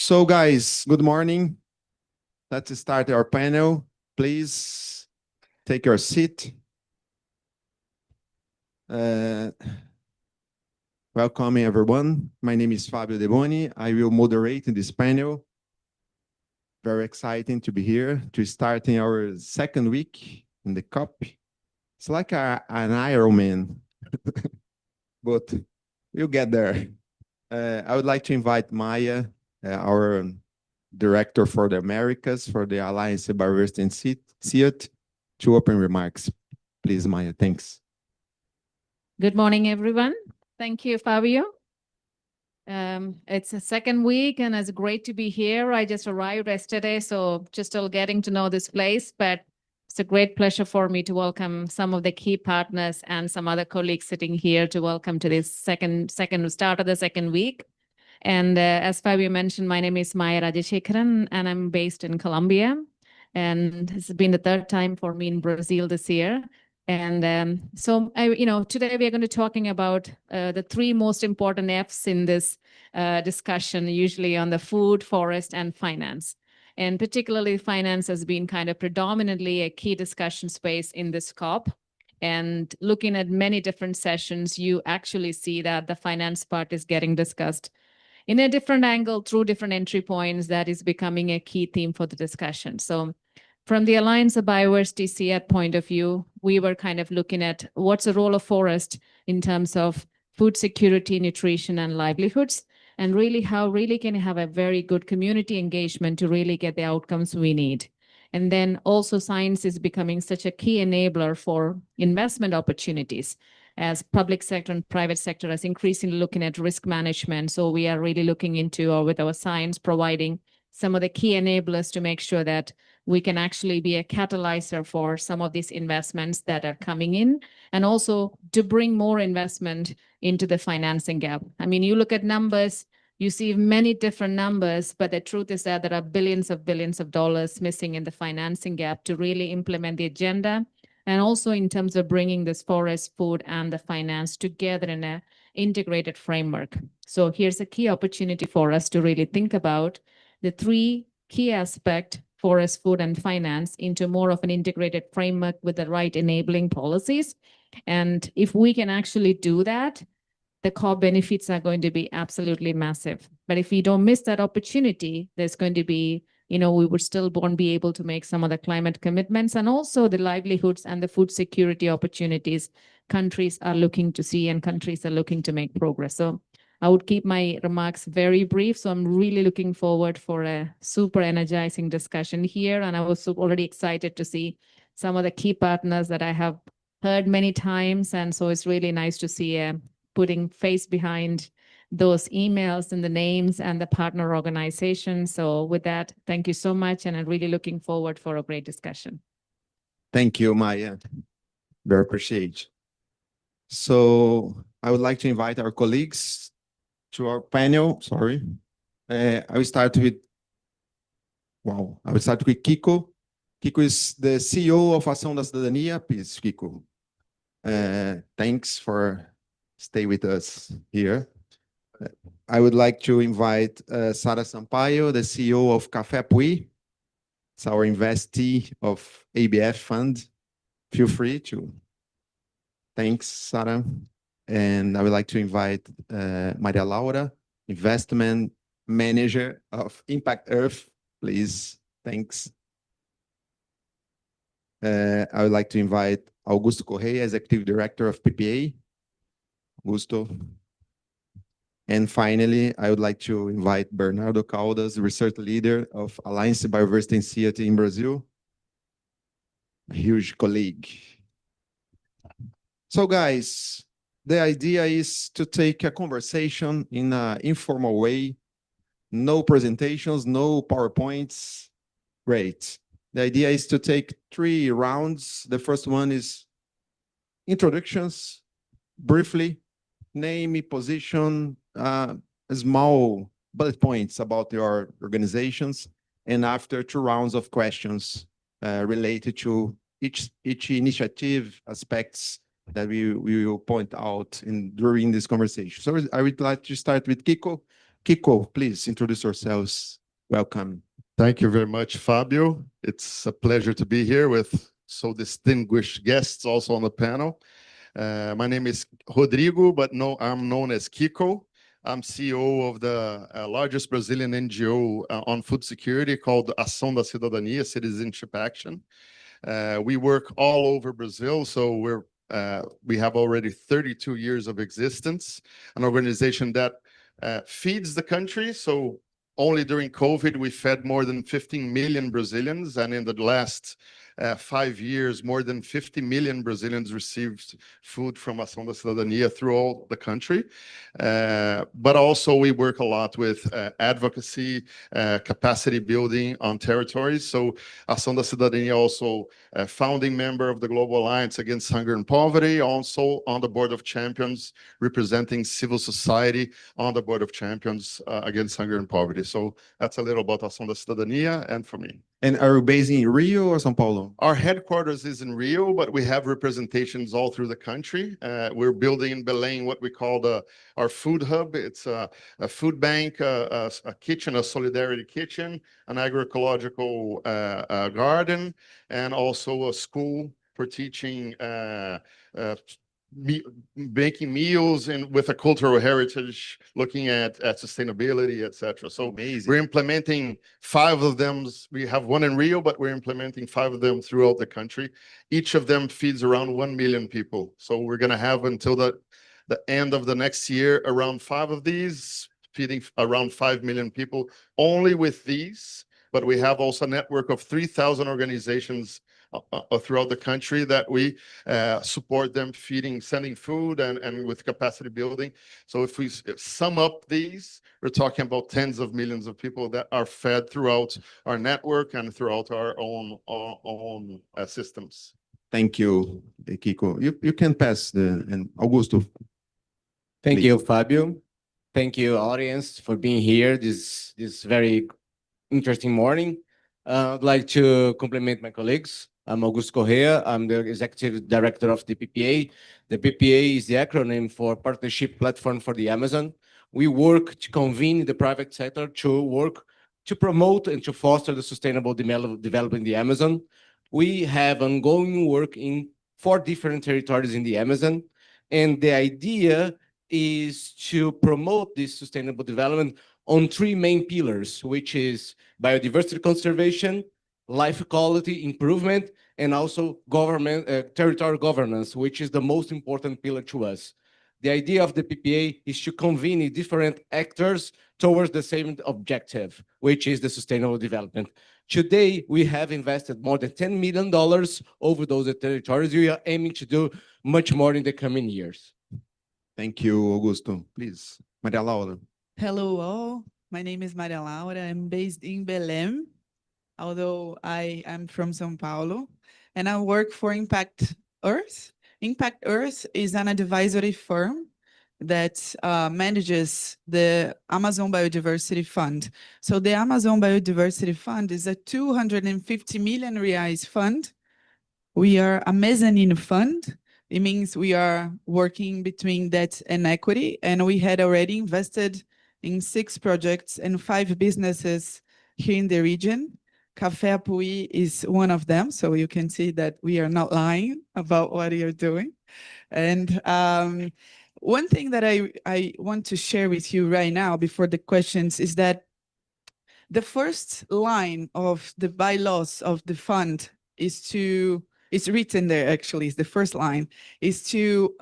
So guys, good morning. Let's start our panel. Please take your seat. Welcome everyone. My name is Fabio De Boni. I will moderate this panel. Very exciting to be here, to starting our second week in the COP. It's like an Ironman, but we'll get there. I would like to invite Maya, our Director for the Americas for the Alliance Biodiversity and CGIAR, to open remarks. Please, Maya, thanks. Good morning, everyone. Thank you, Fabio. It's a second week and it's great to be here. I just arrived yesterday, so just still getting to know this place, but it's a great pleasure for me to welcome some of the key partners and some other colleagues sitting here to welcome to this second start of the second week. And as Fabio mentioned, my name is Maya Rajashekaran, and I'm based in Colombia. And this has been the third time for me in Brazil this year. And today we are going to be talking about the three most important F's in this discussion, usually on the food, forest, and finance. And particularly finance has been kind of predominantly a key discussion space in this COP. And looking at many different sessions, you actually see that the finance part is getting discussed in a different angle through different entry points. That is becoming a key theme for the discussion. So from the Alliance of Biodiversity CGIAR point of view, we were kind of looking at what's the role of forest in terms of food security, nutrition, and livelihoods, and really how really can you have a very good community engagement to really get the outcomes we need. And then also science is becoming such a key enabler for investment opportunities, as public sector and private sector is increasingly looking at risk management. So we are really looking into, with our science, providing some of the key enablers to make sure that we can actually be a catalyzer for some of these investments that are coming in, and also to bring more investment into the financing gap. I mean, you look at numbers, you see many different numbers, but the truth is that there are billions of dollars missing in the financing gap to really implement the agenda. And also in terms of bringing this forest, food, and the finance together in an integrated framework. So here's a key opportunity for us to really think about the three key aspects, forest, food, and finance, into more of an integrated framework with the right enabling policies. And if we can actually do that, the COP benefits are going to be absolutely massive. But if we don't miss that opportunity, there's going to be, we would still won't be able to make some of the climate commitments, and also the livelihoods and the food security opportunities countries are looking to see and countries are looking to make progress. So I would keep my remarks very brief. So I'm really looking forward for a super energizing discussion here. And I was already excited to see some of the key partners that I have heard many times. And so it's really nice to see putting face behind those emails and the names and the partner organizations. So with that, thank you so much. And I'm really looking forward for a great discussion. Thank you, Maya. Very appreciate. So I would like to invite our colleagues to our panel. Sorry. I will start with Kiko. Kiko is the CEO of Ação da Cidadania. Please, Kiko. Thanks for staying with us here. I would like to invite Sara Sampaio, the CEO of Café Pui. It's our investee of ABF Fund. Feel free to. Thanks, Sara. And I would like to invite Maria Laura, Investment Manager of Impact Earth. Please, thanks. I would like to invite Augusto Correia, Executive Director of PPA. Augusto. And finally, I would like to invite Bernardo Caldas, Research Leader of Alliance Biodiversity and CGIAR in Brazil. A huge colleague. So guys, the idea is to take a conversation in an informal way. No presentations, no PowerPoints. Great. The idea is to take 3 rounds. The first one is introductions, briefly, name, position, small bullet points about your organizations, and after 2 rounds of questions related to each initiative aspects that we will point out during this conversation. So I would like to start with Kiko. Kiko, please introduce yourselves Welcome. Thank you very much, Fabio. It's a pleasure to be here with so distinguished guests also on the panel. My name is Rodrigo, but no, I'm known as Kiko. I'm CEO of the largest Brazilian NGO on food security called Ação da Cidadania, Citizenship Action. We work all over Brazil, so we have already 32 years of existence, an organization that feeds the country. So only during COVID, we fed more than 15 million Brazilians, and in the last 5 years, more than 50 million Brazilians received food from Ação da Cidadania throughout the country. But also we work a lot with advocacy, capacity building on territories. So Ação da Cidadania also a founding member of the Global Alliance Against Hunger and Poverty, also on the Board of Champions, representing civil society on the Board of Champions Against Hunger and Poverty. So that's a little about Ação da Cidadania and for me. And are you based in Rio or São Paulo? Our headquarters is in Rio, but we have representations all through the country. We're building in Belém what we call our food hub. It's a food bank, a kitchen, a solidarity kitchen, an agroecological garden, and also a school for teaching making meals and with a cultural heritage, looking at sustainability, etc. So Amazing. we're implementing 5 of them. We have one in Rio, but we're implementing 5 of them throughout the country. Each of them feeds around 1 million people. So we're going to have until the end of the next year around 5 of these, feeding around 5 million people only with these. But we have also a network of 3,000 organizations throughout the country that we support them feeding, sending food and with capacity building. So if we sum up these, we're talking about tens of millions of people that are fed throughout our network and throughout our own systems. Thank you, Kiko. You can pass and Augusto. Thank Please. you, Fabio. Thank you, audience, for being here this very interesting morning. I'd like to compliment my colleagues. I'm Augusto Correa. I'm the Executive Director of the PPA. The PPA is the acronym for Partnership Platform for the Amazon. We work to convene the private sector to work to promote and to foster the sustainable development in the Amazon. We have ongoing work in 4 different territories in the Amazon. And the idea is to promote this sustainable development on 3 main pillars, which is biodiversity conservation, life quality improvement, and also territorial governance, which is the most important pillar to us. The idea of the PPA is to convene different actors towards the same objective, which is the sustainable development. Today, we have invested more than $10 million over those territories. We are aiming to do much more in the coming years. Thank you, Augusto. Please, Maria Laura. Hello all, my name is Maria Laura. I'm based in Belém, although I am from São Paulo, and I work for Impact Earth. Impact Earth is an advisory firm that manages the Amazon Biodiversity Fund. So the Amazon Biodiversity Fund is a 250 million reais fund. We are a mezzanine fund. It means we are working between debt and equity, and we had already invested in 6 projects and 5 businesses here in the region. Café Apuí is one of them, so you can see that we are not lying about what we are doing. And one thing that I want to share with you right now before the questions is that the first line of the bylaws of the fund is it's written there actually, is the first line, is to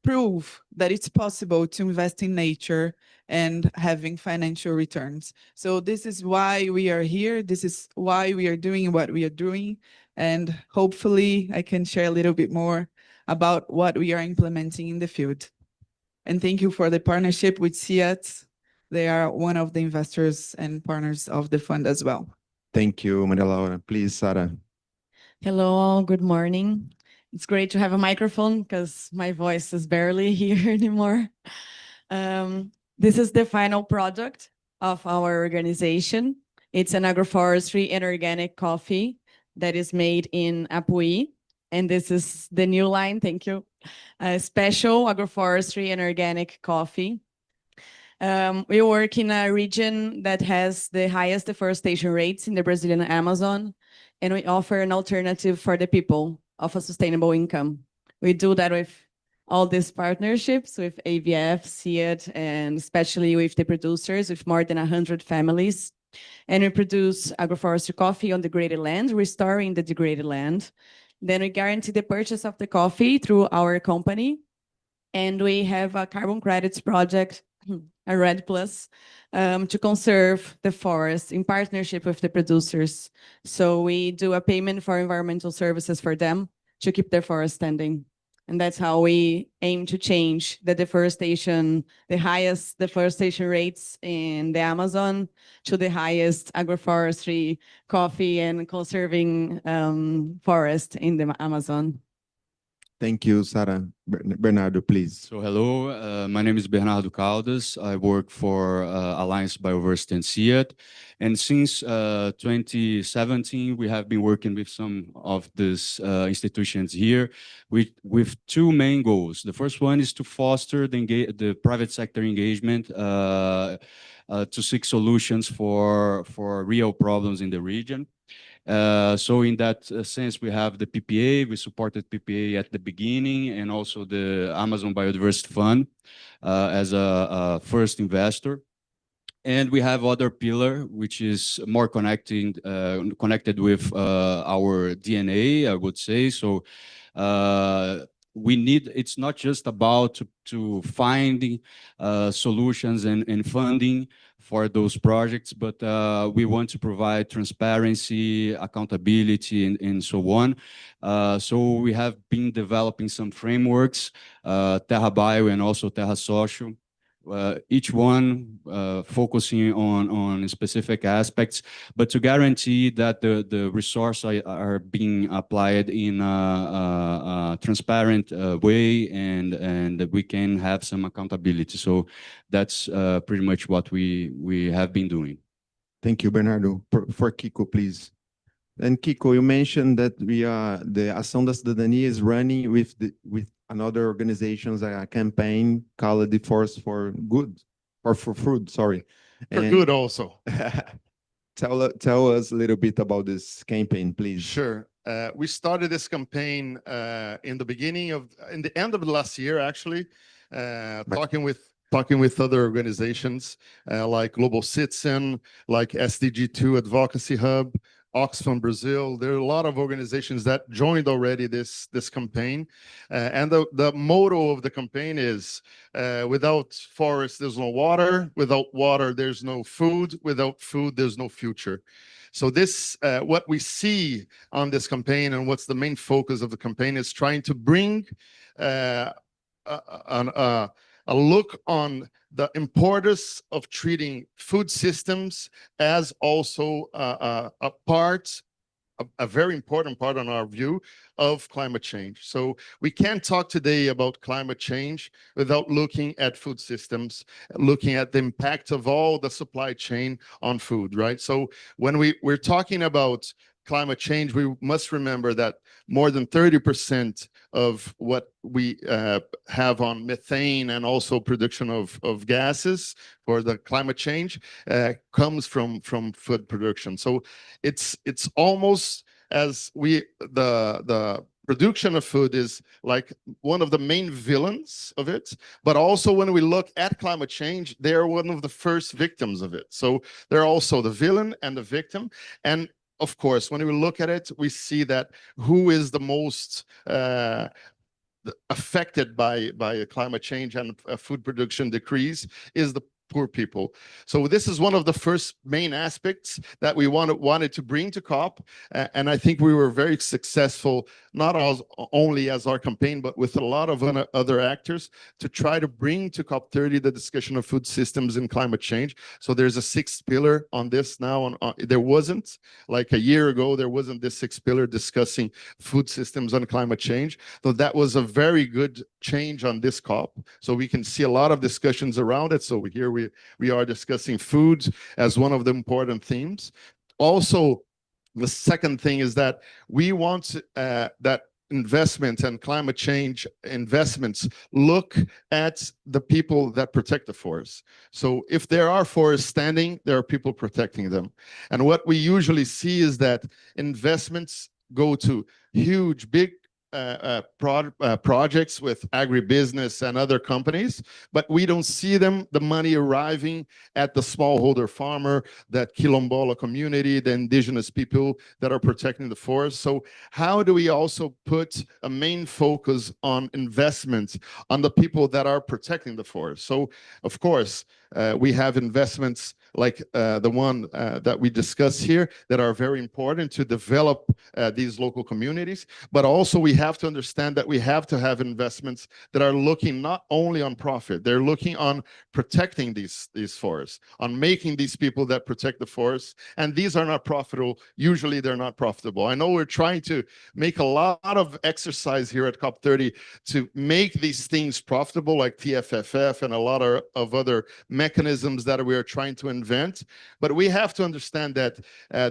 prove that it's possible to invest in nature and having financial returns. So this is why we are here. This is why we are doing what we are doing. And hopefully I can share a little bit more about what we are implementing in the field. And thank you for the partnership with CGIAR. They are one of the investors and partners of the fund as well. Thank you, Maria Laura. Please, Sara. Hello all, good morning. It's great to have a microphone because my voice is barely here anymore. This is the final product of our organization. It's an agroforestry and organic coffee that is made in Apuí. And this is the new line, thank you. Special agroforestry and organic coffee. We work in a region that has the highest deforestation rates in the Brazilian Amazon, and we offer an alternative for the people of a sustainable income. We do that with all these partnerships with AVF, CIAD, and especially with the producers, with more than 100 families. And we produce agroforestry coffee on degraded land, restoring the degraded land. Then we guarantee the purchase of the coffee through our company. And we have a carbon credits project, a RED Plus, to conserve the forest in partnership with the producers. So we do a payment for environmental services for them to keep their forest standing. And that's how we aim to change the deforestation, the highest deforestation rates in the Amazon to the highest agroforestry, coffee, and conserving forest in the Amazon. Thank you, Sarah. Bernardo, please. So hello, my name is Bernardo Caldas. I work for Alliance Biodiversity and CIAD. And since 2017, we have been working with some of these institutions here with two main goals. The first one is to foster the private sector engagement to seek solutions for real problems in the region. So in that sense, we have the PPA. We supported PPA at the beginning, and also the Amazon Biodiversity Fund as a first investor. And we have other pillar, which is more connected with our DNA, I would say. So it's not just about to finding solutions and funding for those projects, but we want to provide transparency, accountability, and so on. So we have been developing some frameworks, Terra Bio and also Terra Social, each one focusing on specific aspects, but to guarantee that the resources are being applied in a transparent way, and that we can have some accountability. So that's pretty much what we have been doing. Thank you, Bernardo. For Kiko, please. And Kiko, you mentioned that the Ação da Cidadania is running with another organizations a campaign called the Forest for Good, or for Food, sorry. For good also. Tell us a little bit about this campaign, please. Sure. We started this campaign in the end of the last year, actually, talking with other organizations like Global Citizen, like SDG2 Advocacy Hub, Oxfam Brazil. There are a lot of organizations that joined already this campaign. And the motto of the campaign is, without forest, there's no water. Without water, there's no food. Without food, there's no future. So this, what we see on this campaign and what's the main focus of the campaign is trying to bring a look on the importance of treating food systems as also a very important part on our view of climate change. So we can't talk today about climate change without looking at food systems, looking at the impact of all the supply chain on food, right? So when we're talking about climate change, we must remember that more than 30% of what we have on methane and also production of gases for the climate change comes from food production. So it's almost as the production of food is like one of the main villains of it, but also when we look at climate change, they're one of the first victims of it. So they're also the villain and the victim. And of course, when we look at it, we see that who is the most affected by climate change and food production decrease is the poor people. So this is one of the first main aspects that we wanted to bring to COP. And I think we were very successful, not only as our campaign, but with a lot of other actors to try to bring to COP30 the discussion of food systems and climate change. So there's a sixth pillar on this now. There wasn't, like a year ago, there wasn't this sixth pillar discussing food systems and climate change. So that was a very good change on this COP. So we can see a lot of discussions around it. So here we are discussing food as one of the important themes. Also, the second thing is that we want that investment and climate change investments look at the people that protect the forest. So if there are forests standing, there are people protecting them. And what we usually see is that investments go to huge, big projects with agribusiness and other companies, but we don't see the money arriving at the smallholder farmer, that Quilombola community, the indigenous people that are protecting the forest. So how do we also put a main focus on investments on the people that are protecting the forest? So of course, we have investments like the one that we discussed here that are very important to develop these local communities. But also we have to understand that we have to have investments that are looking not only on profit, they're looking on protecting these forests, on making these people that protect the forests. And these are not profitable. Usually they're not profitable. I know we're trying to make a lot of exercise here at COP30 to make these things profitable, like TFFF and a lot of other mechanisms that we are trying to invent. But we have to understand that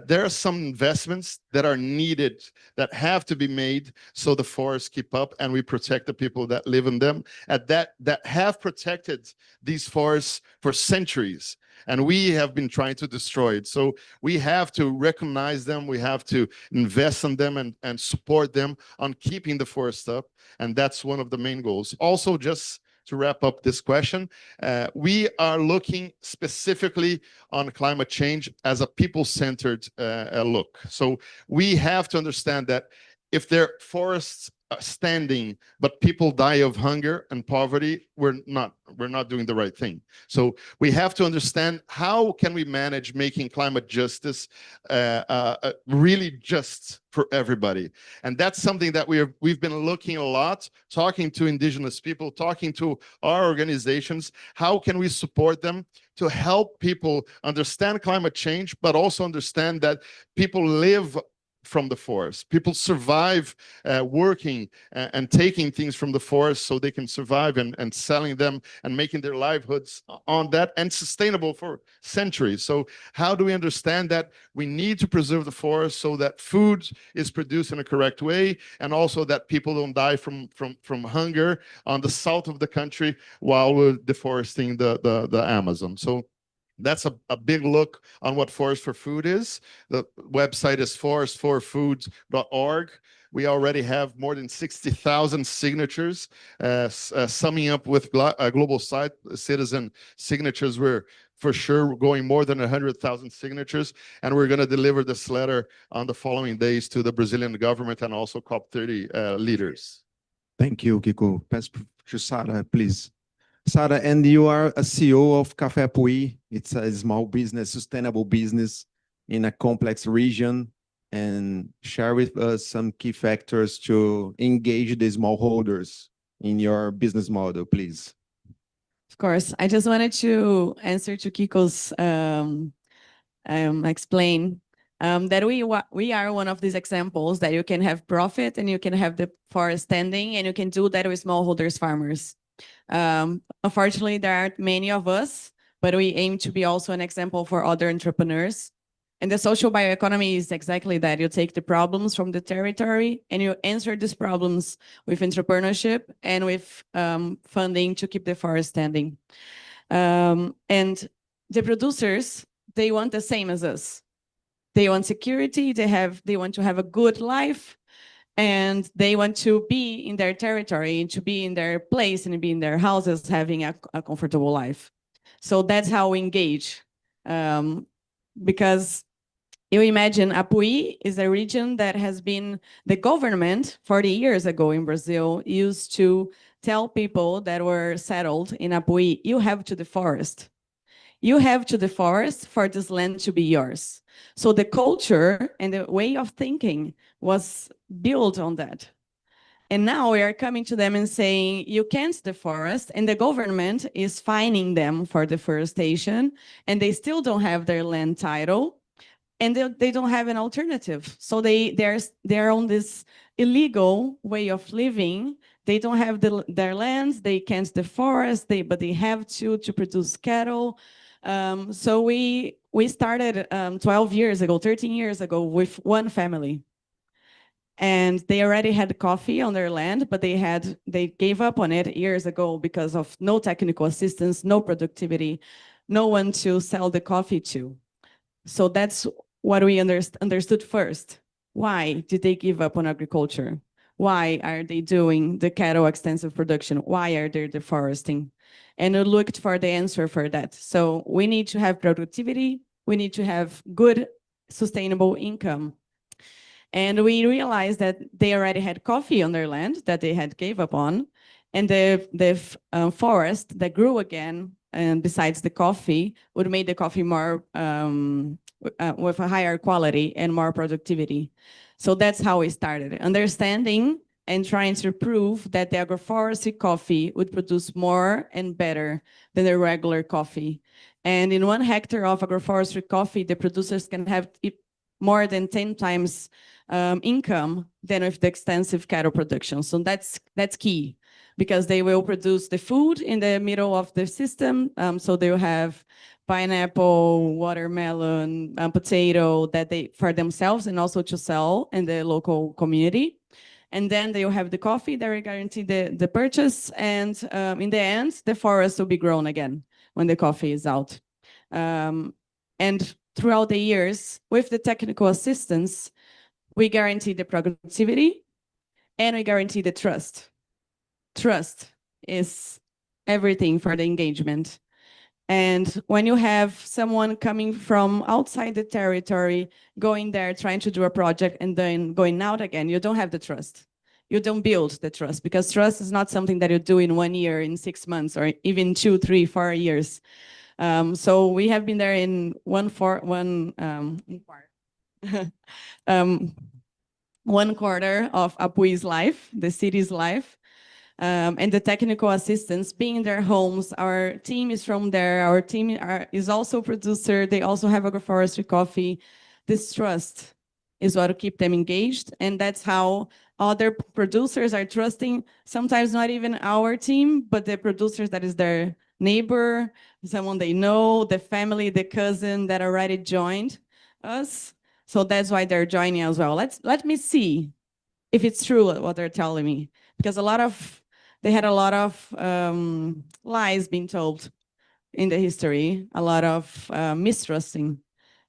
there are some investments that are needed, that have to be made so the forests keep up and we protect the people that live in them, and that have protected these forests for centuries. And we have been trying to destroy it. So we have to recognize them, we have to invest in them and support them on keeping the forest up. And that's one of the main goals. Also, just to wrap up this question, we are looking specifically on climate change as a people-centered look. So we have to understand that if there are forests standing, but people die of hunger and poverty, we're not doing the right thing. So we have to understand how can we manage making climate justice really just for everybody. And that's something that we've been looking a lot, talking to indigenous people, talking to our organizations. How can we support them to help people understand climate change, but also understand that people live from the forest. People survive working and taking things from the forest so they can survive and selling them and making their livelihoods on that, and sustainable for centuries. So how do we understand that we need to preserve the forest so that food is produced in a correct way, and also that people don't die from hunger on the south of the country while we're deforesting the Amazon? So that's a big look on what Forest for Food is. The website is forestforfood.org. We already have more than 60,000 signatures, summing up with global citizen signatures. We're for sure going more than 100,000 signatures, and we're going to deliver this letter on the following days to the Brazilian government and also COP30 leaders. Thank you, Kiko. Pass to Sarah, please. Sarah, and you are a CEO of Café Apuí. It's a small business, sustainable business in a complex region. And share with us some key factors to engage the smallholders in your business model, please. Of course. I just wanted to answer to Kiko's explain that we are one of these examples that you can have profit and you can have the forest standing, and you can do that with smallholders farmers. Unfortunately, there aren't many of us, but we aim to be also an example for other entrepreneurs. And the social bioeconomy is exactly that. You take the problems from the territory and you answer these problems with entrepreneurship and with funding to keep the forest standing. And the producers, they want the same as us. They want security, they want to have a good life, and they want to be in their territory, and to be in their place, and be in their houses having a comfortable life. So that's how we engage. Because you imagine Apuí is a region that has been, the government 40 years ago in Brazil used to tell people that were settled in Apuí, you have to the forest. You have to the forest for this land to be yours. So the culture and the way of thinking was built on that. And now we are coming to them and saying, you can't the forest, and the government is fining them for deforestation, and they still don't have their land title, and they don't have an alternative. So they're on this illegal way of living. They don't have their lands, they can't the forest, but they have to produce cattle. So we started 12 years ago, 13 years ago with one family. And they already had coffee on their land, but they gave up on it years ago because of no technical assistance, no productivity, no one to sell the coffee to. So that's what we understood first. Why did they give up on agriculture? Why are they doing the cattle extensive production? Why are they deforesting? And we looked for the answer for that. So we need to have productivity. We need to have good, sustainable income. And we realized that they already had coffee on their land that they had gave up on. And the forest that grew again, and besides the coffee, would make the coffee more with a higher quality and more productivity. So that's how we started, understanding and trying to prove that the agroforestry coffee would produce more and better than the regular coffee. And in 1 hectare of agroforestry coffee, the producers can have more than 10 times income than with the extensive cattle production. So that's key, because they will produce the food in the middle of the system. So they will have pineapple, watermelon, potato that they for themselves and also to sell in the local community. And then they will have the coffee that will guarantee the purchase. And in the end, the forest will be grown again when the coffee is out. And throughout the years, with the technical assistance, we guarantee the productivity and we guarantee the trust. Trust is everything for the engagement. And when you have someone coming from outside the territory, going there, trying to do a project, and then going out again, you don't have the trust. You don't build the trust, because trust is not something that you do in 1 year, in 6 months, or even 2, 3, 4 years. So we have been there in one quarter of Apui's life, the city's life. And the technical assistants being in their homes. Our team is from there. Our team is also a producer. They also have agroforestry coffee. This trust is what will keep them engaged. And that's how other producers are trusting, sometimes not even our team, but the producers that is their neighbor, someone they know, the family, the cousin that already joined us. So that's why they're joining as well. Let me see if it's true what they're telling me, because they had a lot of lies being told in the history, a lot of mistrusting,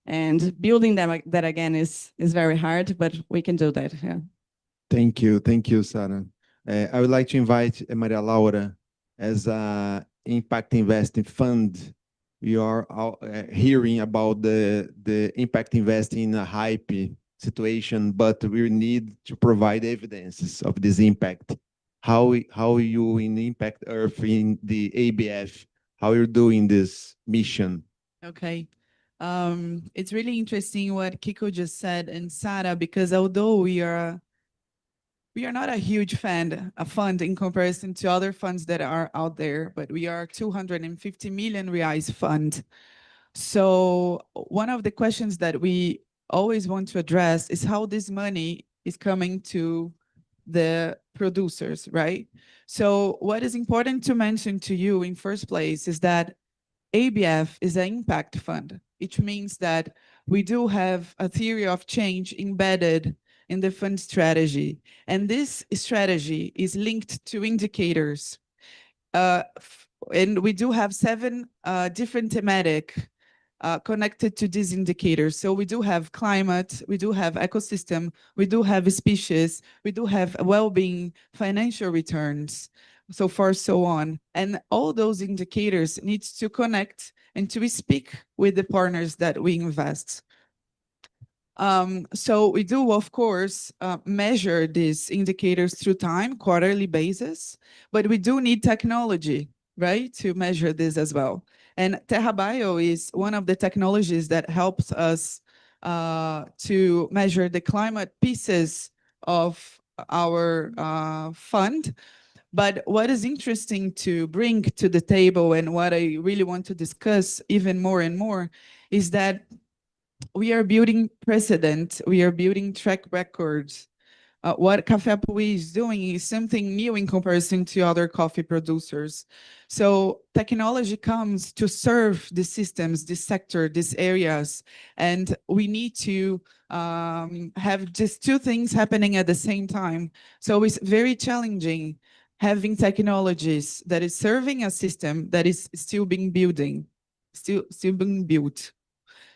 and building them that again is very hard, but we can do that. Yeah. Thank you, Sarah. I would like to invite Maria Laura as a impact investing fund. We are hearing about the impact investing in a hype situation, but we need to provide evidences of this impact. How you in Impact Earth in the ABF, how you're doing this mission? Okay. It's really interesting what Kiko just said and Sarah, because although we are not a huge fund in comparison to other funds that are out there, but we are 250 million reais fund. So one of the questions that we always want to address is how this money is coming to the producers, right? So what is important to mention to you in first place is that ABF is an impact fund, which means that we do have a theory of change embedded in the fund strategy. And this strategy is linked to indicators. And we do have 7 different thematic connected to these indicators. So we do have climate, we do have ecosystem, we do have species, we do have well-being, financial returns, so far, so on. And all those indicators need to connect and to speak with the partners that we invest. So we do, of course, measure these indicators through time, quarterly basis, but we do need technology, right, to measure this as well. And TerraBio is one of the technologies that helps us to measure the climate pieces of our fund. But what is interesting to bring to the table, and what I really want to discuss even more and more, is that we are building precedent, we are building track records what Café Apuí is doing is something new in comparison to other coffee producers. So technology comes to serve the systems, this sector, these areas, and we need to have just two things happening at the same time. So it's very challenging having technologies that is serving a system that is still being built.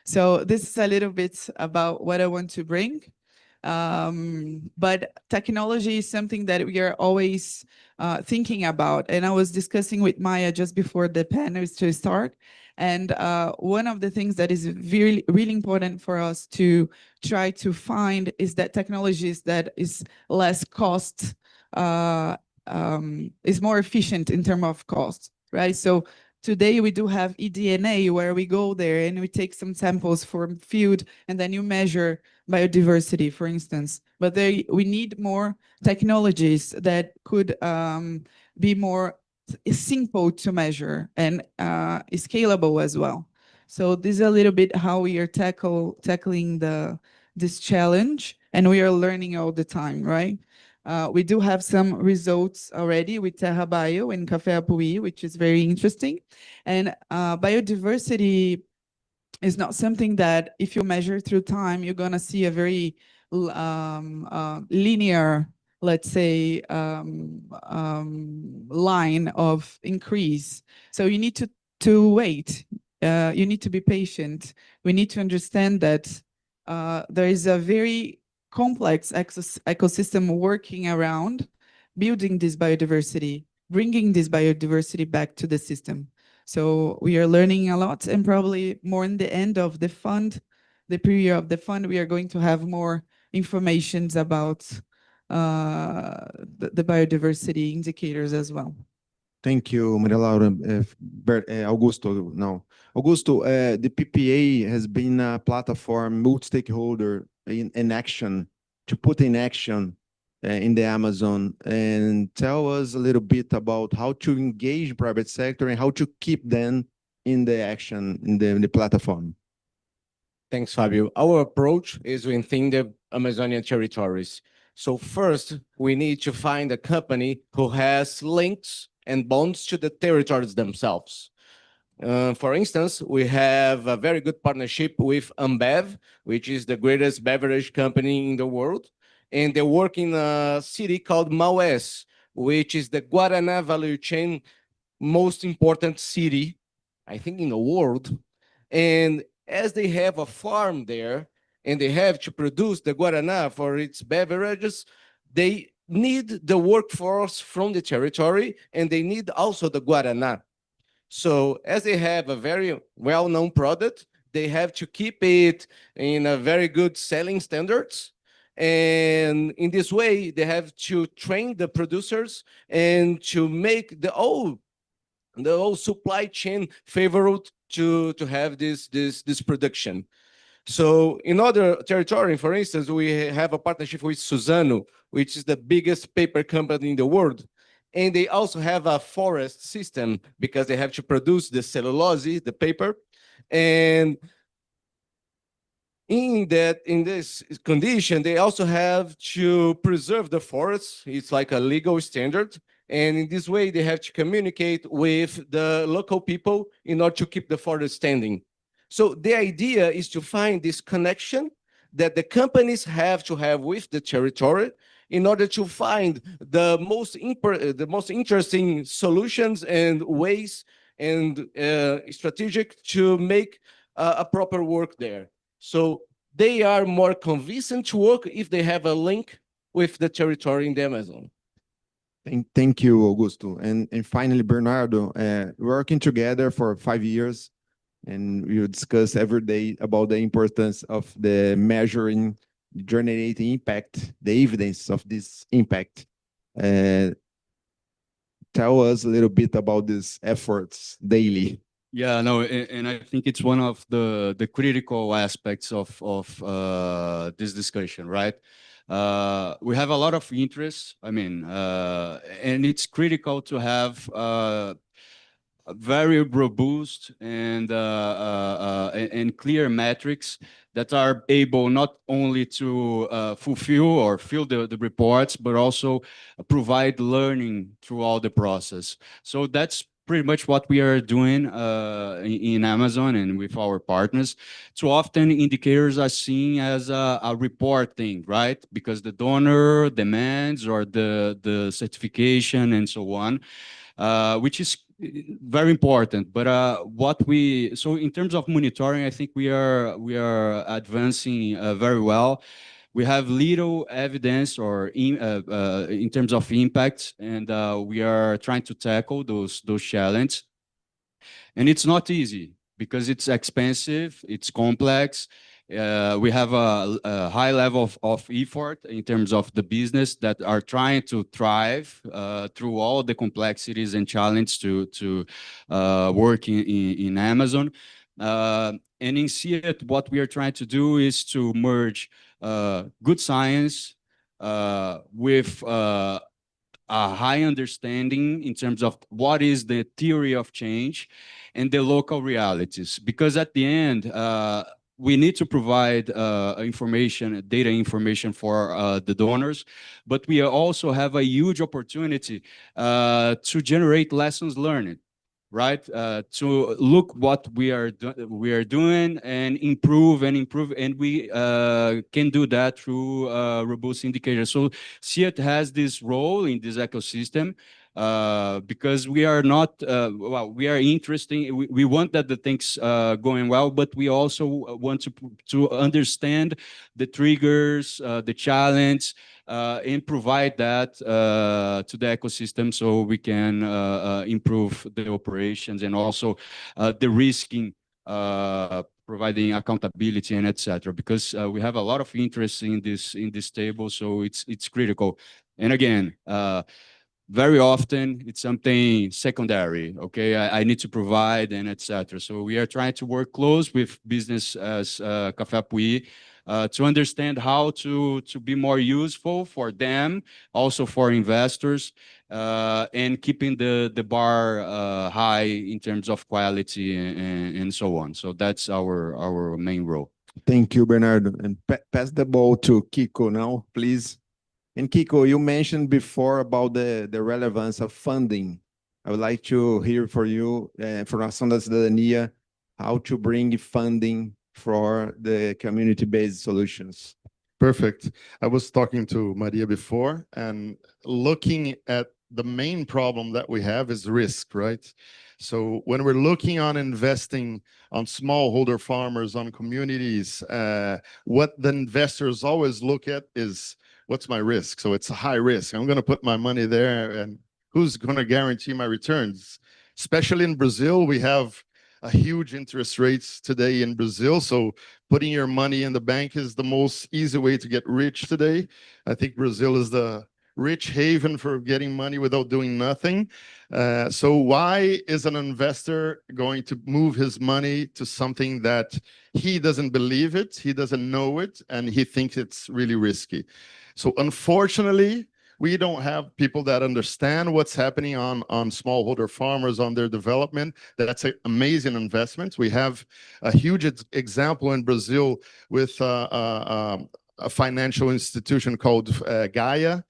So this is a little bit about what I want to bring. But technology is something that we are always thinking about. And I was discussing with Maya just before the panel to start. And one of the things that is really, really important for us to try to find is that technologies that is less cost, is more efficient in terms of cost, right? So today we do have eDNA where we go there and we take some samples from field and then you measure biodiversity, for instance. But we need more technologies that could be more simple to measure and scalable as well. So this is a little bit how we are tackling this challenge, and we are learning all the time, right? We do have some results already with Terra Bio and Café Apuí, which is very interesting. And biodiversity is not something that if you measure through time, you're going to see a very linear, let's say, line of increase. So you need to wait. You need to be patient. We need to understand that there is a very complex ecosystem working around building this biodiversity, bringing this biodiversity back to the system. So we are learning a lot, and probably more in the end of the fund, the period of the fund, we are going to have more informations about the biodiversity indicators as well. Thank you, Maria Laura. Augusto, now. Augusto, the PPA has been a platform, multi-stakeholder in action, to put in action in the Amazon. And tell us a little bit about how to engage private sector and how to keep them in the action in the platform. Thanks, Fabio. Our approach is within the Amazonian territories. So first, we need to find a company who has links and bonds to the territories themselves. For instance, we have a very good partnership with Ambev, which is the greatest beverage company in the world. And they work in a city called Maués, which is the Guaraná value chain most important city, I think, in the world. And as they have a farm there and they have to produce the Guaraná for its beverages, they need the workforce from the territory and they need also the Guaraná. So as they have a very well-known product, they have to keep it in a very good selling standards. And in this way, they have to train the producers and to make the whole supply chain favorable to have this production. So in other territory, for instance, we have a partnership with Suzano, which is the biggest paper company in the world. And they also have a forest system because they have to produce the cellulose, the paper. And in this condition, they also have to preserve the forests. It's like a legal standard. And in this way, they have to communicate with the local people in order to keep the forest standing. So the idea is to find this connection that the companies have to have with the territory in order to find the most interesting solutions and ways and strategic to make a proper work there. So they are more convincing to work if they have a link with the territory in the Amazon. Thank you, Augusto. And finally, Bernardo, working together for 5 years, and we discuss every day about the importance of the measuring, generating impact, the evidence of this impact. Tell us a little bit about these efforts daily. Yeah, no, and I think it's one of the critical aspects of this discussion, right? We have a lot of interest. I mean, and it's critical to have very robust and clear metrics that are able not only to fulfill or fill the reports, but also provide learning throughout the process. So that's pretty much what we are doing in Amazon and with our partners. Too often indicators are seen as a report thing, right? Because the donor demands or the certification and so on, which is very important. But so in terms of monitoring, I think we are advancing very well. We have little evidence or in terms of impact, and we are trying to tackle those challenges. And it's not easy because it's expensive, it's complex. We have a high level of effort in terms of the business that are trying to thrive through all the complexities and challenges to work in Amazon. And in CIAT, what we are trying to do is to merge good science with a high understanding in terms of what is the theory of change and the local realities. Because at the end, we need to provide data information for the donors, but we also have a huge opportunity to generate lessons learned, right? To look what we are doing and improve, and we can do that through robust indicators. So CIAT has this role in this ecosystem because we are not, we are interesting. We want that the things going well, but we also want to understand the triggers, the challenge, and provide that to the ecosystem so we can improve the operations and also the risking, providing accountability and etc. Because we have a lot of interest in this table, so it's critical. And again, very often it's something secondary. Okay, I need to provide and etc. So we are trying to work close with business as Café Apuí, to understand how to be more useful for them, also for investors, and keeping the bar high in terms of quality and so on. So that's our main role. Thank you, Bernardo. And pass the ball to Kiko now, please. And Kiko, you mentioned before about the relevance of funding. I would like to hear for you, from Ação da Cidadania, how to bring funding for the community-based solutions. Perfect. I was talking to Maria before, and looking at the main problem that we have is risk, right? So when we're looking on investing on smallholder farmers, on communities, what the investors always look at is, what's my risk? So it's a high risk. I'm going to put my money there, and who's going to guarantee my returns? Especially in Brazil, we have a huge interest rates today in Brazil. So putting your money in the bank is the most easy way to get rich today. I think Brazil is the rich haven for getting money without doing nothing. So why is an investor going to move his money to something that he doesn't believe it, he doesn't know it, and he thinks it's really risky? So unfortunately, we don't have people that understand what's happening on smallholder farmers, on their development. That's an amazing investment. We have a huge example in Brazil with a financial institution called Gaia,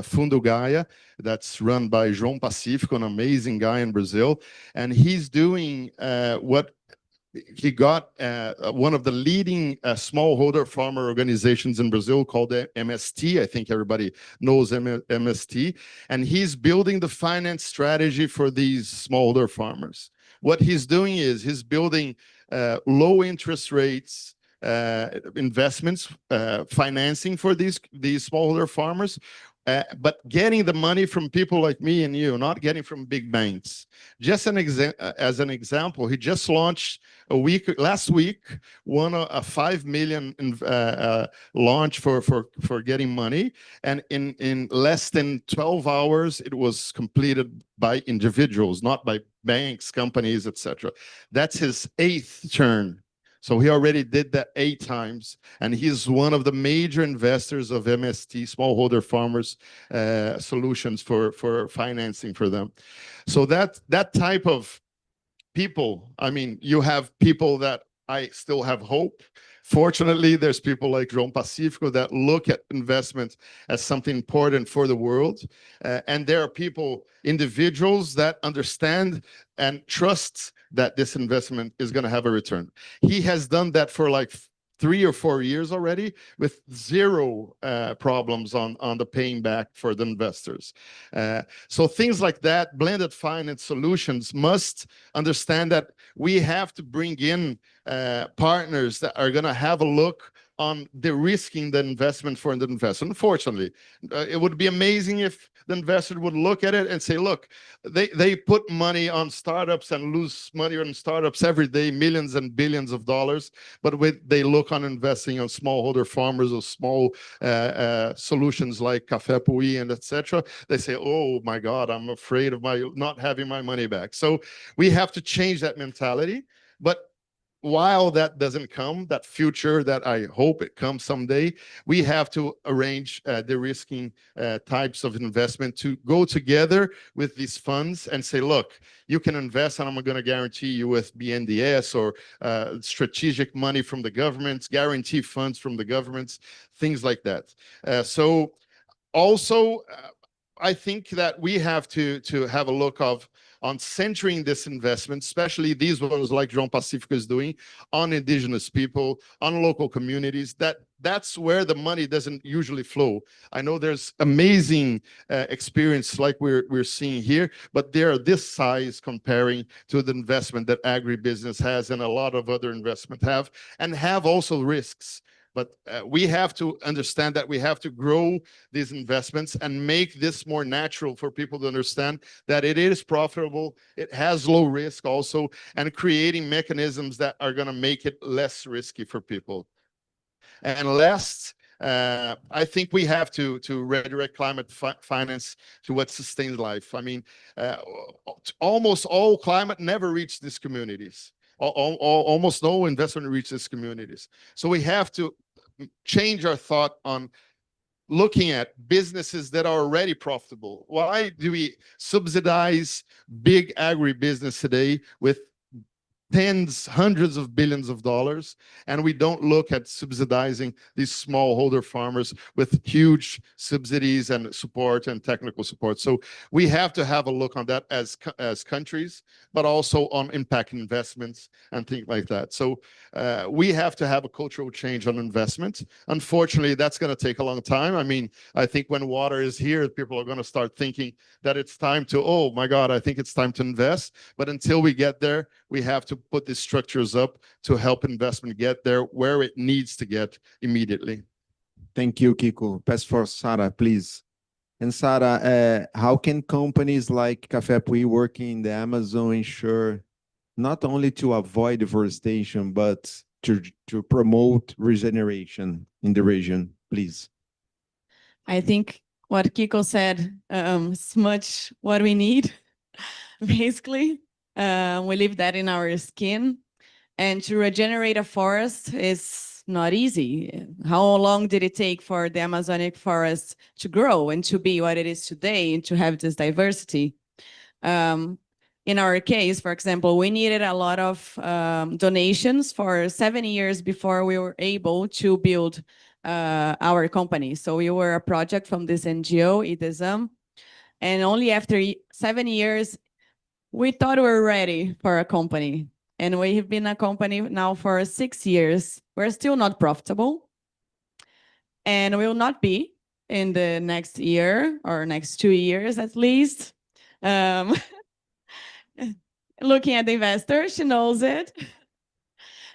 Fundo Gaia, that's run by João Pacífico, an amazing guy in Brazil. And he's doing what he got one of the leading smallholder farmer organizations in Brazil called MST. I think everybody knows MST. And he's building the finance strategy for these smallholder farmers. What he's doing is he's building low interest rates, investments, financing for these smallholder farmers, but getting the money from people like me and you, not getting from big banks. Just as an example, he just launched last week, won a 5 million launch for getting money, and in less than 12 hours, it was completed by individuals, not by banks, companies, etc. That's his 8th turn. So he already did that 8 times, and he's one of the major investors of MST, smallholder farmers solutions for financing for them. So that type of people, I mean, you have people that I still have hope. Fortunately, there's people like João Pacífico that look at investment as something important for the world. And there are people, individuals that understand and trust that this investment is going to have a return. He has done that for like 3 or 4 years already with zero problems on the paying back for the investors. So things like that, blended finance solutions must understand that we have to bring in partners that are going to have a look on de-risking the investment for the investor. Unfortunately, it would be amazing if the investor would look at it and say, look, they put money on startups and lose money on startups every day, millions and billions of dollars, but they look on investing on smallholder farmers or small solutions like Café Puí and etc. They say, oh my God, I'm afraid of not having my money back. So we have to change that mentality. But while that doesn't come, that future that I hope it comes someday, we have to arrange de-risking types of investment to go together with these funds and say, look, you can invest and I'm going to guarantee you with BNDES or strategic money from the governments, guarantee funds from the governments, things like that. So also, I think that we have to have a look on centering this investment, especially these ones like João Pacífico is doing, on indigenous people, on local communities. That's where the money doesn't usually flow. I know there's amazing experience like we're seeing here, but they are this size comparing to the investment that agribusiness has and a lot of other investment have, and have also risks. But we have to understand that we have to grow these investments and make this more natural for people to understand that it is profitable, it has low risk also, and creating mechanisms that are going to make it less risky for people. And last, I think we have to redirect climate finance to what sustains life. I mean, almost all climate never reached these communities. Almost no investment reaches communities. So we have to change our thought on looking at businesses that are already profitable. Why do we subsidize big agribusiness today with tens, hundreds of billions of dollars, and we don't look at subsidizing these smallholder farmers with huge subsidies and support and technical support? So we have to have a look on that as countries, but also on impact investments and things like that. So we have to have a cultural change on investment. Unfortunately, that's going to take a long time. I mean, I think when water is here, people are going to start thinking that it's time to, oh my God, I think it's time to invest. But until we get there, we have to put these structures up to help investment get there where it needs to get immediately. Thank you, Kiko. Pass for Sarah, please. And Sarah, how can companies like Café Puí working in the Amazon ensure not only to avoid deforestation, but to promote regeneration in the region, please? I think what Kiko said is much what we need, basically. We live that in our skin. And to regenerate a forest is not easy. How long did it take for the Amazonic forest to grow and to be what it is today and to have this diversity? In our case, for example, we needed a lot of donations for 7 years before we were able to build our company. So we were a project from this NGO, IDESAM, and only after 7 years, we thought we were ready for a company. And we have been a company now for 6 years. We're still not profitable, and we will not be in the next year or next 2 years at least. Looking at the investor, she knows it.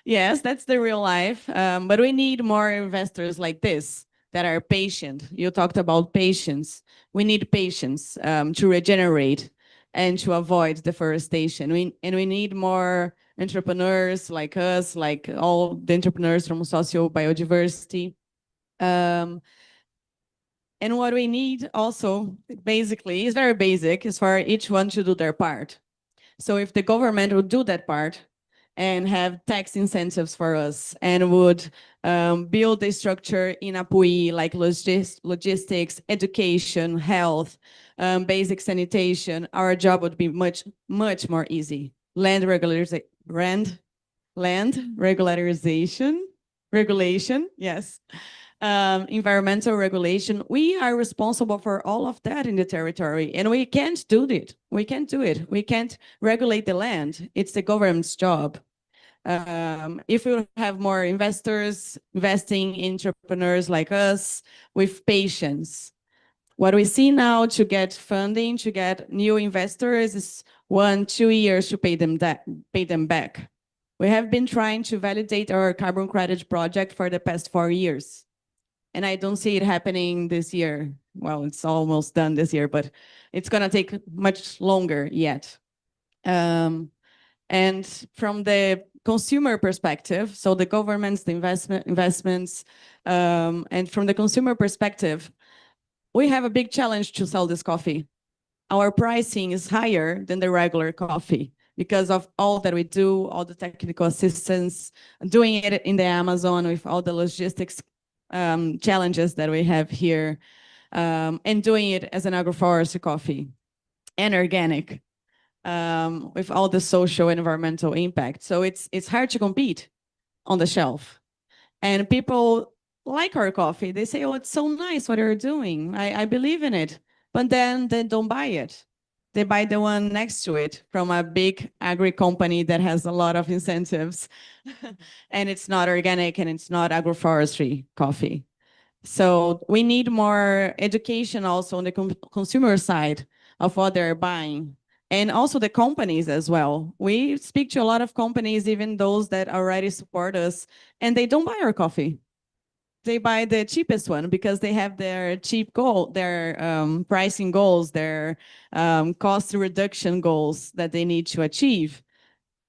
Yes, that's the real life. But we need more investors like this that are patient. You talked about patience. We need patience to regenerate and to avoid deforestation. We need more entrepreneurs like us, like all the entrepreneurs from social biodiversity. And what we need also, basically, is very basic, is for each one to do their part. So if the government would do that part and have tax incentives for us and would build a structure in Apuí, like logistics, education, health, basic sanitation, our job would be much, much more easy. land regulation, yes, environmental regulation. We are responsible for all of that in the territory, and we can't do it. We can't do it. We can't regulate the land. It's the government's job. If we have more investors investing in entrepreneurs like us with patience, what we see now to get funding, to get new investors is 1-2 years to pay them back. We have been trying to validate our carbon credit project for the past 4 years, and I don't see it happening this year. Well, it's almost done this year, but it's going to take much longer yet. And from the consumer perspective, so the governments, the investments, and from the consumer perspective, we have a big challenge to sell this coffee. Our pricing is higher than the regular coffee because of all that we do, all the technical assistance, doing it in the Amazon with all the logistics challenges that we have here, and doing it as an agroforestry coffee and organic, with all the social and environmental impact. So it's hard to compete on the shelf. And people like our coffee. They say, oh, it's so nice what you're doing. I believe in it. But then they don't buy it. They buy the one next to it from a big agri company that has a lot of incentives. And it's not organic and it's not agroforestry coffee. So we need more education also on the consumer side of what they're buying. And also the companies as well. We speak to a lot of companies, even those that already support us, and they don't buy our coffee. They buy the cheapest one because they have their cheap goal, their pricing goals, their cost reduction goals that they need to achieve.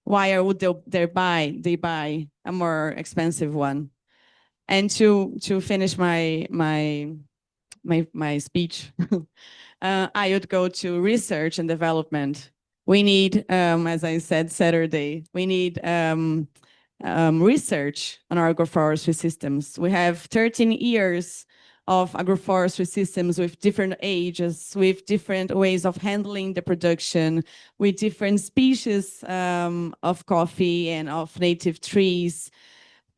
Why would they buy a more expensive one? And to finish my speech, I would go to research and development. We need, as I said Saturday, we need research on our agroforestry systems. We have 13 years of agroforestry systems with different ages, with different ways of handling the production, with different species of coffee and of native trees.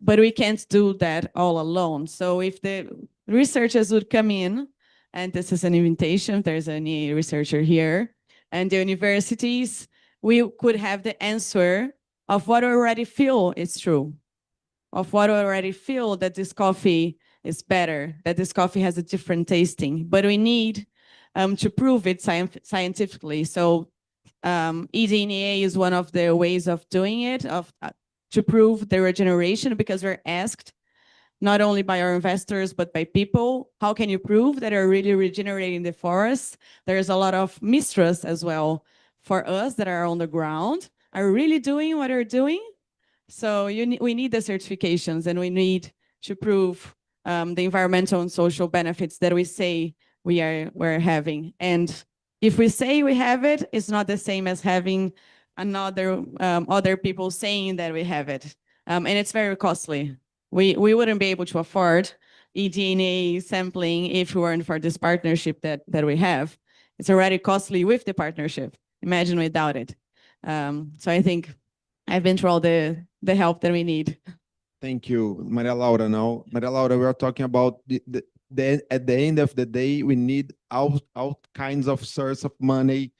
But we can't do that all alone. So if the researchers would come in, and this is an invitation, if there's any researcher here, and the universities, we could have the answer of what we already feel is true, of what we already feel that this coffee is better, that this coffee has a different tasting. But we need to prove it scientifically. So eDNA is one of the ways of doing it, to prove the regeneration, because we're asked not only by our investors, but by people, how can you prove that you're really regenerating the forest? There's a lot of mistrust as well for us that are on the ground. Are you really doing what you're doing? So we need the certifications, and we need to prove the environmental and social benefits that we say we're having. And if we say we have it, it's not the same as having other people saying that we have it. And it's very costly. We wouldn't be able to afford eDNA sampling if we weren't for this partnership that we have. It's already costly with the partnership. Imagine without it. So I think I've been through all the help that we need. Thank you, Maria Laura. Now, Maria Laura, we are talking about at the end of the day, we need all kinds of source of money,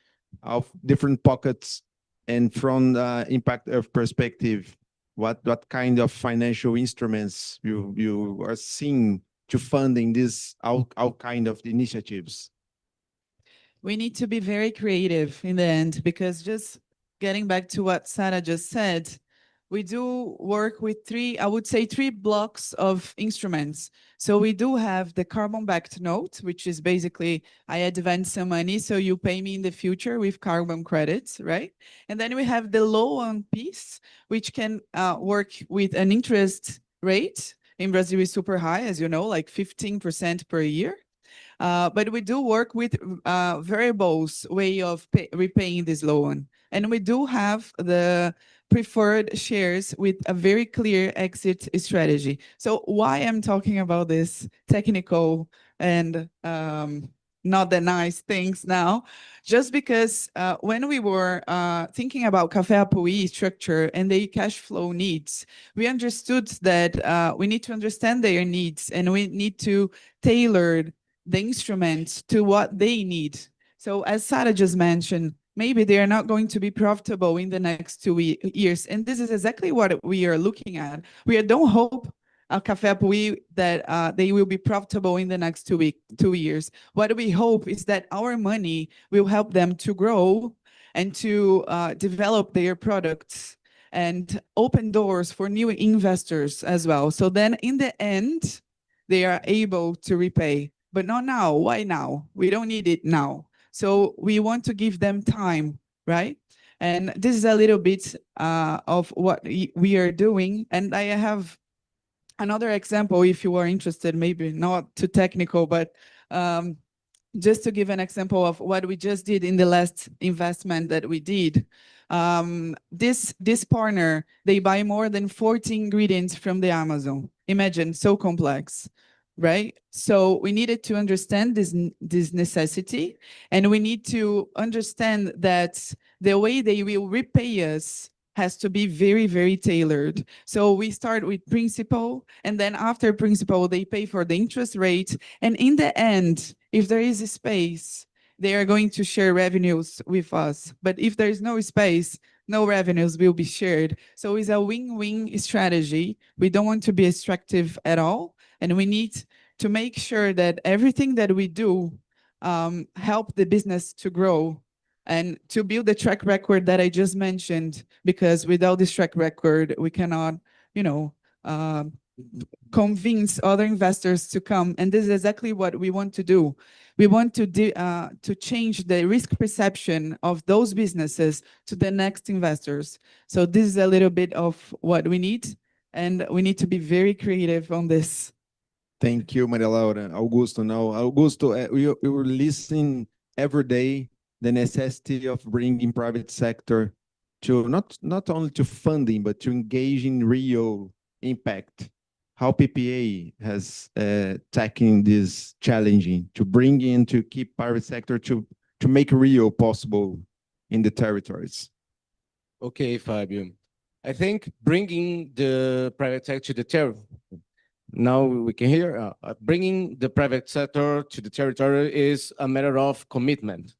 of different pockets, and from the impact of perspective, what kind of financial instruments you are seeing to funding this all kind of initiatives? We need to be very creative in the end, because just getting back to what Sarah just said, we do work with three blocks of instruments. So we do have the carbon-backed note, which is basically I advance some money, so you pay me in the future with carbon credits, right? And then we have the loan piece, which can work with an interest rate. In Brazil is super high, as you know, like 15% per year. But we do work with variables way of repaying this loan. And we do have the preferred shares with a very clear exit strategy. So why I'm talking about this technical and not that nice things now, just because when we were thinking about Café Apuí structure and the cash flow needs, we understood that we need to understand their needs and we need to tailor the instruments to what they need. So as Sarah just mentioned, maybe they are not going to be profitable in the next 2 years. And this is exactly what we are looking at. We don't hope Café Apuí that they will be profitable in the next 2 years. What we hope is that our money will help them to grow and to develop their products and open doors for new investors as well. So then in the end, they are able to repay, but not now. Why now? We don't need it now. So we want to give them time, right? And this is a little bit of what we are doing. And I have another example, if you are interested, maybe not too technical, but just to give an example of what we just did in the last investment that we did. This partner, they buy more than 40 ingredients from the Amazon. Imagine, so complex, right? So we needed to understand this necessity, and we need to understand that the way they will repay us has to be very, very tailored. So we start with principal, and then after principal, they pay for the interest rate. And in the end, if there is a space, they are going to share revenues with us. But if there is no space, no revenues will be shared. So it's a win-win strategy. We don't want to be extractive at all. And we need to make sure that everything that we do help the business to grow and to build the track record that I just mentioned, because without this track record, we cannot, convince other investors to come. And this is exactly what we want to do. We want to change the risk perception of those businesses to the next investors. So this is a little bit of what we need, and we need to be very creative on this. Thank you, Maria Laura. Augusto, now, Augusto, we were listening every day the necessity of bringing private sector to not only to funding, but to engage in real impact. How PPA has tackling this challenging to bring in to keep private sector to make real possible in the territories. Okay, Fabio. I think bringing the private sector to the territory. Now we can hear bringing the private sector to the territory is a matter of commitment.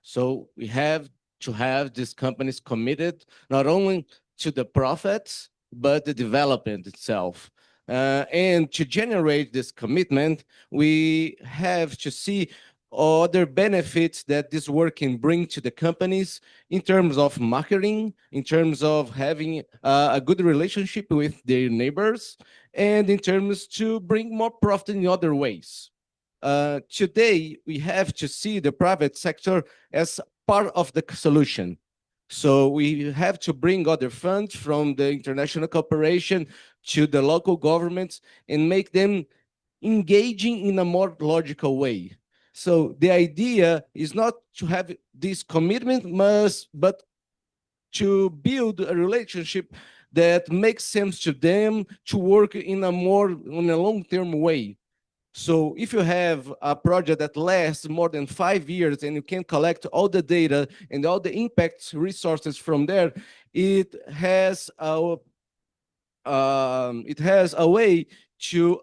So we have to have these companies committed not only to the profits, but the development itself. And to generate this commitment, we have to see other benefits that this work can bring to the companies in terms of marketing, in terms of having a good relationship with their neighbors, and in terms to bring more profit in other ways. Today, we have to see the private sector as part of the solution. So we have to bring other funds from the international cooperation to the local governments and make them engaging in a more logical way. So the idea is not to have this commitment, but to build a relationship that makes sense to them to work in a long-term way. So if you have a project that lasts more than 5 years and you can collect all the data and all the impact resources from there, it has a way to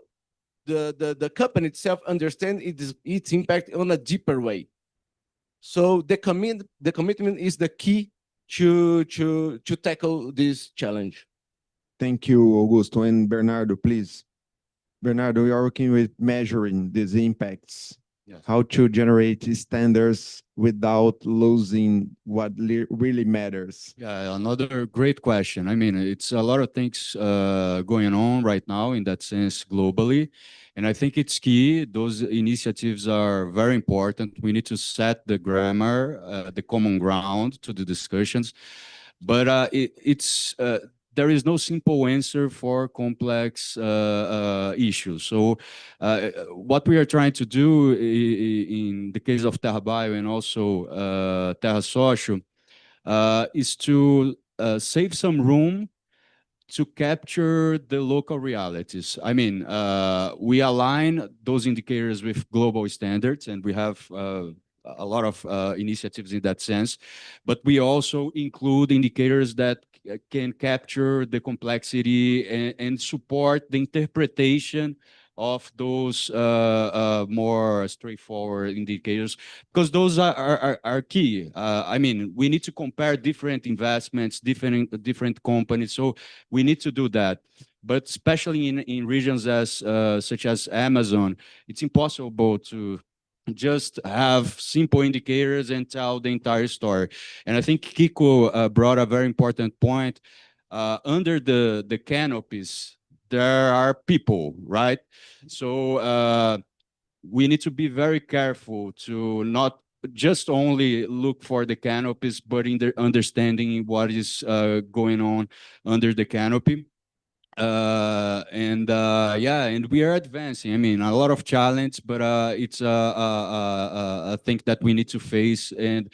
the company itself understand its impact on a deeper way. So the commitment is the key to tackle this challenge. Thank you, Augusto. And Bernardo, please. Bernardo, we are working with measuring these impacts. Yes. How to generate standards without losing what really matters. Yeah, another great question. I mean, it's a lot of things going on right now in that sense globally. And I think it's key. Those initiatives are very important. We need to set the grammar, the common ground to the discussions. But there is no simple answer for complex issues. So what we are trying to do in the case of Terra Bio and also Terra Sócio is to save some room to capture the local realities. I mean, we align those indicators with global standards, and we have a lot of initiatives in that sense, but we also include indicators that can capture the complexity and support the interpretation of those more straightforward indicators, because those are key. I mean, we need to compare different investments, different companies, so we need to do that. But especially in regions as such as Amazon, it's impossible to just have simple indicators and tell the entire story. And I think Kiko brought a very important point. Under the canopies, there are people, right? So we need to be very careful to not just only look for the canopies, but in the understanding what is going on under the canopy. And we are advancing. I mean, a lot of challenge, but it's a thing that we need to face and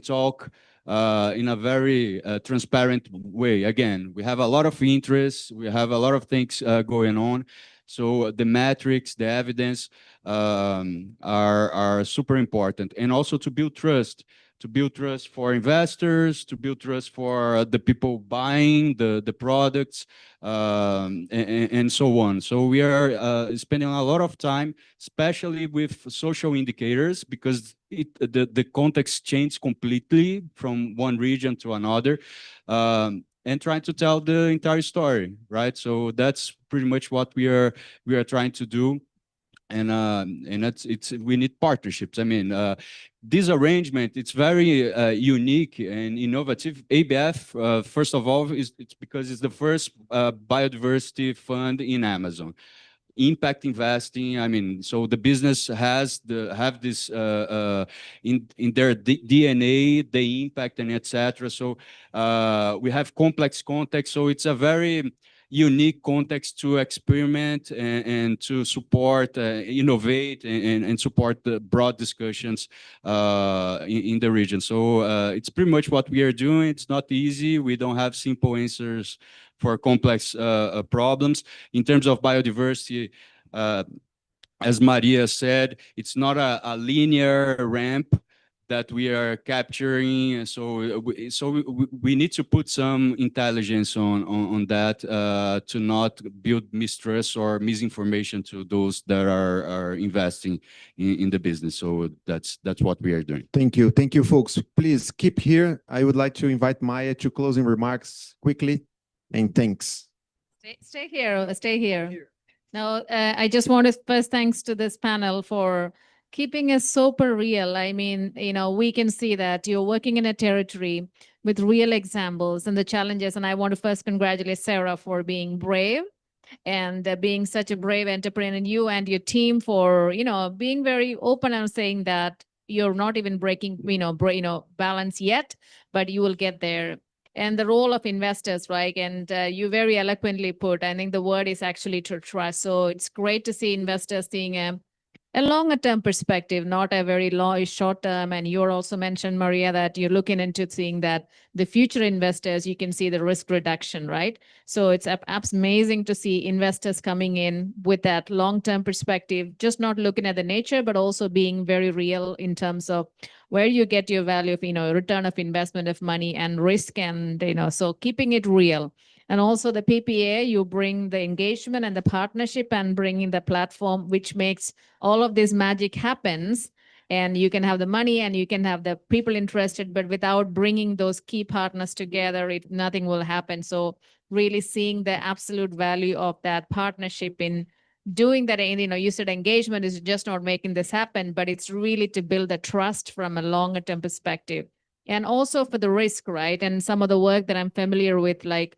talk in a very transparent way. Again, we have a lot of interests, we have a lot of things going on. So the metrics, the evidence are super important, and also to build trust. To build trust for investors, to build trust for the people buying the products, and so on. So we are spending a lot of time, especially with social indicators, because the context changed completely from one region to another, and trying to tell the entire story, right? So that's pretty much what we are trying to do. And it's we need partnerships. I mean, this arrangement, it's very unique and innovative. ABF, first of all, it's because it's the first biodiversity fund in Amazon. Impact investing. I mean, so the business have this in their DNA, the impact and etc. So we have complex context. So it's a very unique context to experiment and to support, innovate, and support the broad discussions in the region. So it's pretty much what we are doing. It's not easy. We don't have simple answers for complex problems. In terms of biodiversity, as Maria said, it's not a linear ramp that we are capturing. So we need to put some intelligence on that to not build mistrust or misinformation to those that are investing in the business. So that's what we are doing. Thank you. Thank you, folks. Please keep here. I would like to invite Maya to closing remarks quickly, and thanks. Stay here. Stay here. Now, I just want to first thanks to this panel for keeping us super real. I mean, we can see that you're working in a territory with real examples and the challenges. And I want to first congratulate Sarah for being brave and being such a brave entrepreneur, and you and your team for, being very open and saying that you're not even breaking, balance yet, but you will get there. And the role of investors, right? And you very eloquently put, I think the word is actually to trust. So it's great to see investors seeing a longer term perspective, not a very long, short term. And you also mentioned, Maria, that you're looking into seeing that the future investors, you can see the risk reduction, right? So it's amazing to see investors coming in with that long term perspective, just not looking at the nature, but also being very real in terms of where you get your value of, return of investment of money and risk, and, so keeping it real. And also the PPA, you bring the engagement and the partnership and bringing the platform, which makes all of this magic happens. And you can have the money and you can have the people interested, but without bringing those key partners together, nothing will happen. So really seeing the absolute value of that partnership in doing that. And, you said engagement is just not making this happen, but it's really to build a trust from a longer term perspective. And also for the risk, right? And some of the work that I'm familiar with, like,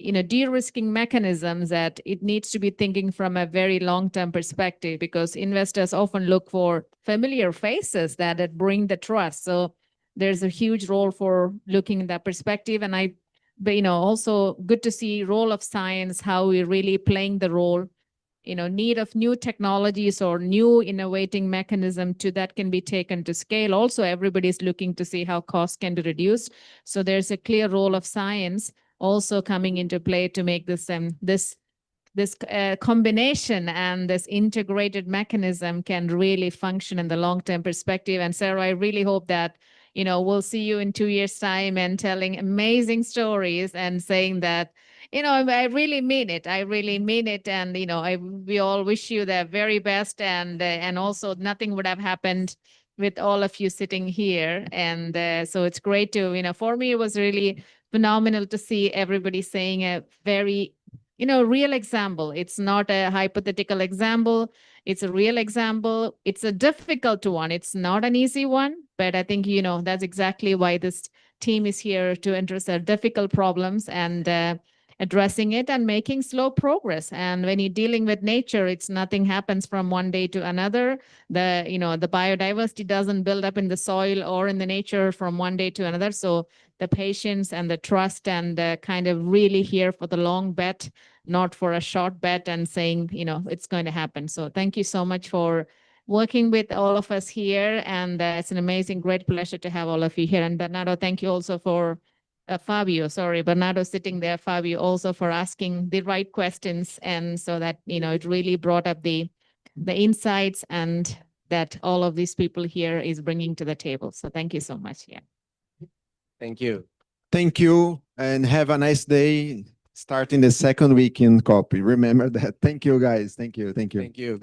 de-risking mechanisms, that it needs to be thinking from a very long-term perspective, because investors often look for familiar faces that bring the trust. So there's a huge role for looking at that perspective. And also good to see role of science, how we're really playing the role, need of new technologies or new innovating mechanism that can be taken to scale. Also, everybody's looking to see how costs can be reduced. So there's a clear role of science. also coming into play to make this combination and this integrated mechanism can really function in the long-term perspective. And Sarah, I really hope that, we'll see you in 2 years' time and telling amazing stories and saying that, I really mean it. I really mean it. And, we all wish you the very best. And also nothing would have happened with all of you sitting here. And so it's great to, for me, it was really phenomenal to see everybody saying a very real example. It's not a hypothetical example. It's a real example. It's a difficult one. It's not an easy one, but I think, that's exactly why this team is here to address the difficult problems and addressing it and making slow progress. And when you're dealing with nature, it's nothing happens from one day to another. The biodiversity doesn't build up in the soil or in the nature from one day to another. So the patience and the trust and kind of really here for the long bet, not for a short bet and saying, it's going to happen. So thank you so much for working with all of us here. And it's an amazing, great pleasure to have all of you here. And Bernardo, thank you also for Bernardo sitting there, Fabio also for asking the right questions. And so that, it really brought up the insights and that all of these people here is bringing to the table. So thank you so much. Yeah. Thank you. Thank you, and have a nice day starting the second week in copy. Remember that. Thank you, guys. Thank you. Thank you. Thank you.